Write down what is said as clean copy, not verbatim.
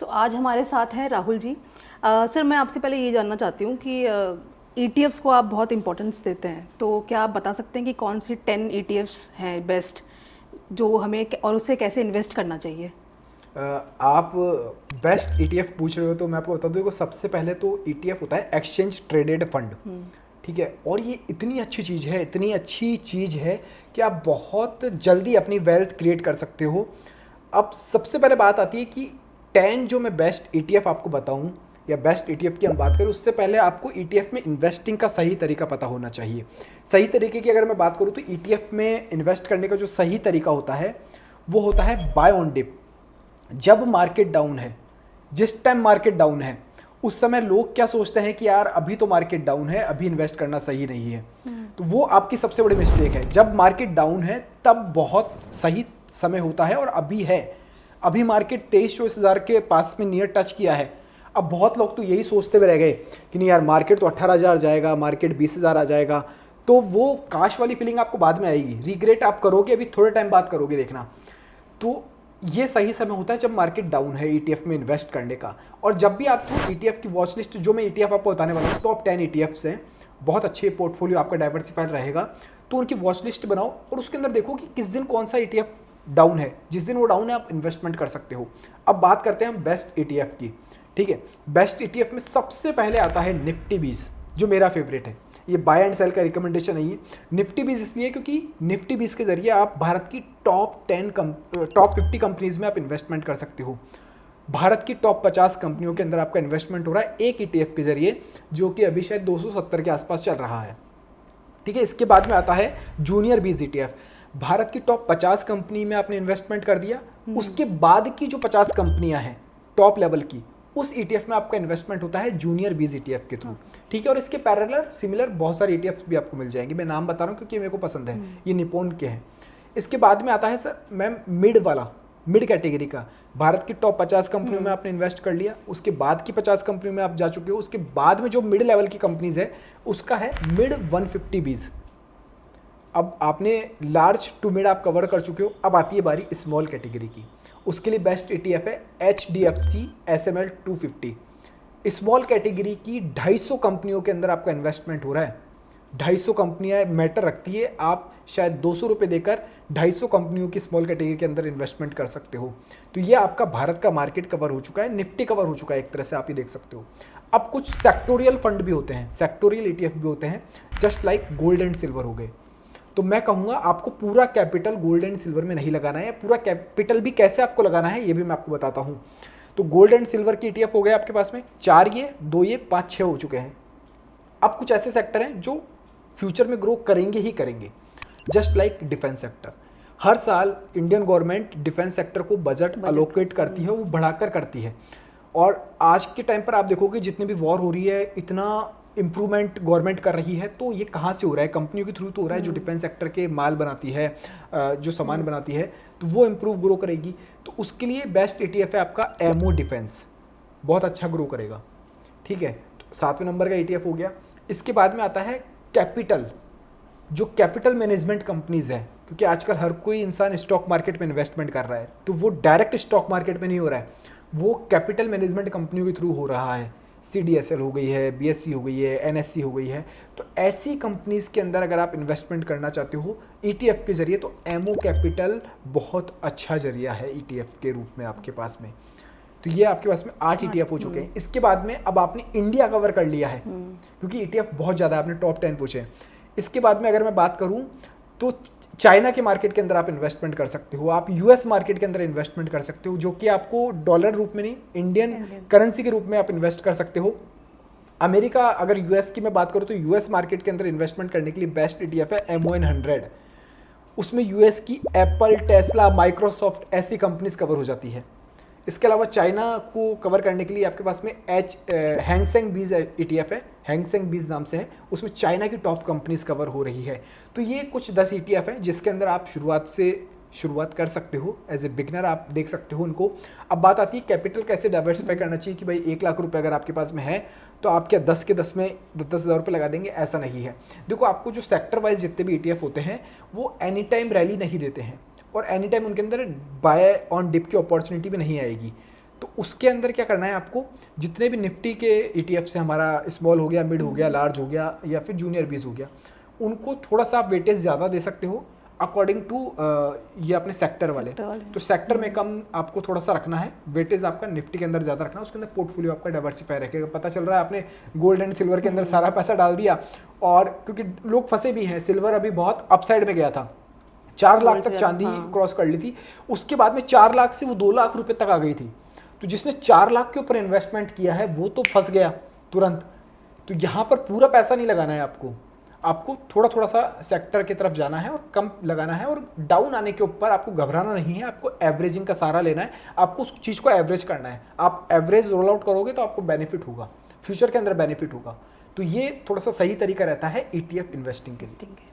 आज हमारे साथ हैं राहुल जी। सर मैं आपसे पहले ये जानना चाहती हूँ कि ईटीएफ्स को आप बहुत इंपॉर्टेंस देते हैं, तो क्या आप बता सकते हैं कि कौन सी 10 ईटीएफ्स हैं बेस्ट जो हमें और उससे कैसे इन्वेस्ट करना चाहिए? आप बेस्ट ईटीएफ पूछ रहे हो तो मैं आपको बता दूं, देखो सबसे पहले तो ईटीएफ होता है एक्सचेंज ट्रेडेड फंड। ठीक है, और ये इतनी अच्छी चीज़ है, इतनी अच्छी चीज़ है कि आप बहुत जल्दी अपनी वेल्थ क्रिएट कर सकते हो। अब सबसे पहले बात आती है कि 10 जो मैं बेस्ट ईटीएफ आपको बताऊं या बेस्ट ईटीएफ की हम बात करें, उससे पहले आपको ईटीएफ में इन्वेस्टिंग का सही तरीका पता होना चाहिए। सही तरीके की अगर मैं बात करूं तो ईटीएफ में इन्वेस्ट करने का जो सही तरीका होता है वो होता है बाय ऑन डिप। जब मार्केट डाउन है, जिस टाइम मार्केट डाउन है उस समय लोग क्या सोचते हैं कि यार अभी तो मार्केट डाउन है, अभी इन्वेस्ट करना सही नहीं है। तो वो आपकी सबसे बड़ी मिस्टेक है। जब मार्केट डाउन है तब बहुत सही समय होता है, और अभी है। अभी मार्केट 23-24 हज़ार के पास में नियर टच किया है। अब बहुत लोग तो यही सोचते हुए रह गए कि नहीं यार मार्केट तो 18,000 जाएगा, मार्केट 20,000 आ जाएगा। तो वो काश वाली फीलिंग आपको बाद में आएगी, रिग्रेट आप करोगे, अभी थोड़े टाइम बाद करोगे, देखना। तो ये सही समय होता है जब मार्केट डाउन है ईटीएफ में इन्वेस्ट करने का। और जब भी आप जो ईटीएफ की वॉच लिस्ट, जो मैं ईटीएफ आपको बताने वाला हूँ, टॉप 10 ईटीएफ्स हैं, बहुत अच्छे पोर्टफोलियो आपका डाइवर्सिफाइड रहेगा। तो उनकी वॉच लिस्ट बनाओ और उसके अंदर देखो कि किस दिन कौन सा ईटीएफ डाउन है। जिस दिन वो डाउन है आप इन्वेस्टमेंट कर सकते हो। अब बात करते हैं हम बेस्ट ईटीएफ की। ठीक है, बेस्ट ईटीएफ में सबसे पहले आता है निफ्टी 20, जो मेरा फेवरेट है। ये बाय एंड सेल का रिकमेंडेशन नहीं है। निफ्टी 20 इसलिए क्योंकि निफ्टी 20 के जरिए आप भारत की टॉप 50 कंपनीज में आप इन्वेस्टमेंट कर सकते हो। भारत की टॉप 50 कंपनियों के अंदर आपका इन्वेस्टमेंट हो रहा है एक ईटीएफ के जरिए, जो कि अभी शायद 270 के आसपास चल रहा है। ठीक है, इसके बाद में आता है जूनियर 20 ईटीएफ। भारत की टॉप 50 कंपनी में आपने इन्वेस्टमेंट कर दिया, उसके बाद की जो 50 कंपनियां हैं टॉप लेवल की, उस ईटीएफ में आपका इन्वेस्टमेंट होता है जूनियर 20 ईटीएफ के थ्रू। ठीक है, और इसके पैरेलल सिमिलर बहुत सारे ईटीएफ्स भी आपको मिल जाएंगे। मैं नाम बता रहा हूँ क्योंकि मेरे को पसंद है, ये निपोन के हैं। इसके बाद में आता है सर मैम मिड वाला, मिड कैटेगरी का। भारत की टॉप 50 कंपनियों में आपने इन्वेस्ट कर लिया, उसके बाद की 50 कंपनियों में आप जा चुके हो, उसके बाद में जो मिड लेवल की कंपनीज है उसका है मिड 150 20। अब आपने लार्ज टू मिड आप कवर कर चुके हो, अब आती है बारी स्मॉल कैटेगरी की। उसके लिए बेस्ट ईटीएफ है HDFC SML 250। स्मॉल कैटेगरी की 250 कंपनियों के अंदर आपका इन्वेस्टमेंट हो रहा है। 250 कंपनियां मैटर रखती है, आप शायद 200 रुपये देकर 250 कंपनियों की स्मॉल कैटेगरी के अंदर इन्वेस्टमेंट कर सकते हो। तो ये आपका भारत का मार्केट कवर हो चुका है, निफ्टी कवर हो चुका है एक तरह से, आप ये देख सकते हो। अब कुछ सेक्टोरियल फंड भी होते हैं, सेक्टोरियल ईटीएफ भी होते हैं, just like gold and silver हो गए। तो मैं कहूँगा आपको पूरा कैपिटल गोल्ड एंड सिल्वर में नहीं लगाना है। पूरा कैपिटल भी कैसे आपको लगाना है ये भी मैं आपको बताता हूँ। तो गोल्ड एंड सिल्वर की ईटीएफ हो गए आपके पास में 4, ये 2, ये 5, 6 हो चुके हैं। अब कुछ ऐसे सेक्टर हैं जो फ्यूचर में ग्रो करेंगे ही करेंगे, जस्ट लाइक डिफेंस सेक्टर। हर साल इंडियन गवर्नमेंट डिफेंस सेक्टर को बजट अलोकेट करती है, वो बढ़ाकर करती है। और आज के टाइम पर आप देखोगे जितनी भी वॉर हो रही है, इतना इम्प्रूवमेंट गवर्नमेंट कर रही है, तो ये कहाँ से हो रहा है? कंपनियों के थ्रू तो हो रहा है, जो डिफेंस सेक्टर के माल बनाती है, जो सामान बनाती है, तो वो इम्प्रूव ग्रो करेगी। तो उसके लिए बेस्ट ईटीएफ है आपका एमओ डिफेंस, बहुत अच्छा ग्रो करेगा। ठीक है, तो 7वें नंबर का ईटीएफ हो गया। इसके बाद में आता है कैपिटल, जो कैपिटल मैनेजमेंट कंपनीज है, क्योंकि आजकल हर कोई इंसान स्टॉक मार्केट में इन्वेस्टमेंट कर रहा है, तो वो डायरेक्ट स्टॉक मार्केट में नहीं हो रहा है, वो कैपिटल मैनेजमेंट कंपनियों के थ्रू हो रहा है। CDSL हो गई है, BSE हो गई है, NSE हो गई है। तो ऐसी कंपनीज के अंदर अगर आप इन्वेस्टमेंट करना चाहते हो ETF के जरिए, तो एमओ कैपिटल बहुत अच्छा जरिया है ETF के रूप में आपके पास में। तो ये आपके पास में 8 ETF हो चुके हैं। इसके बाद में अब आपने इंडिया कवर कर लिया है, क्योंकि ETF बहुत ज़्यादा है, आपने टॉप 10 पूछे। इसके बाद में अगर मैं बात करूँ तो चाइना के मार्केट के अंदर आप इन्वेस्टमेंट कर सकते हो, आप US मार्केट के अंदर इन्वेस्टमेंट कर सकते हो, जो कि आपको डॉलर रूप में नहीं, इंडियन करेंसी के रूप में आप इन्वेस्ट कर सकते हो। अमेरिका, अगर US की मैं बात करूँ तो US मार्केट के अंदर इन्वेस्टमेंट करने के लिए बेस्ट ETF है MON100। उसमें US की एप्पल, टेस्ला, माइक्रोसॉफ्ट ऐसी कंपनीज कवर हो जाती है। इसके अलावा चाइना को कवर करने के लिए आपके पास में हैंगसेंग बीज ETF है, हैंगसेंग बीज नाम से है, उसमें चाइना की टॉप कंपनीज कवर हो रही है। तो ये कुछ 10 ETF है जिसके अंदर आप शुरुआत कर सकते हो, एज ए बिगनर आप देख सकते हो उनको। अब बात आती है कैपिटल कैसे डाइवर्सिफाई करना चाहिए, कि भाई 1 लाख रुपए अगर आपके पास में है तो आप क्या 10 के 10 में 10,000 रुपये लगा देंगे, ऐसा नहीं है। देखो, आपको जो सेक्टर वाइज जितने भी ETF होते हैं वो एनी टाइम रैली नहीं देते हैं, और एनी टाइम उनके अंदर बाय ऑन डिप की अपॉर्चुनिटी भी नहीं आएगी। तो उसके अंदर क्या करना है आपको, जितने भी निफ्टी के ETF से, हमारा स्मॉल हो गया, मिड हो गया, लार्ज हो गया, या फिर जूनियर बीज हो गया, उनको थोड़ा सा आप वेटेज ज़्यादा दे सकते हो अकॉर्डिंग टू ये अपने सेक्टर वाले। तो सेक्टर में कम आपको थोड़ा सा रखना है, वेटेज आपका निफ्टी के अंदर ज़्यादा रखना है, उसके अंदर पोर्टफोलियो आपका डाइवर्सिफाई रखेगा। पता चल रहा है आपने गोल्ड एंड सिल्वर के अंदर सारा पैसा डाल दिया, और क्योंकि लोग फंसे भी हैं, सिल्वर अभी बहुत अपसाइड में गया था, 4 लाख तक चांदी क्रॉस कर ली थी, उसके बाद में 4 लाख से वो 2 लाख रुपए तक आ गई थी। तो जिसने 4 लाख के ऊपर इन्वेस्टमेंट किया है वो तो फंस गया तुरंत। तो यहाँ पर पूरा पैसा नहीं लगाना है आपको थोड़ा थोड़ा सा सेक्टर की तरफ जाना है और कम लगाना है, और डाउन आने के ऊपर आपको घबराना नहीं है, आपको एवरेजिंग का सहारा लेना है, आपको उस चीज़ को एवरेज करना है। आप एवरेज रोल आउट करोगे तो आपको बेनिफिट होगा, फ्यूचर के अंदर बेनिफिट होगा। तो ये थोड़ा सा सही तरीका रहता है ETF इन्वेस्टिंग के लिए।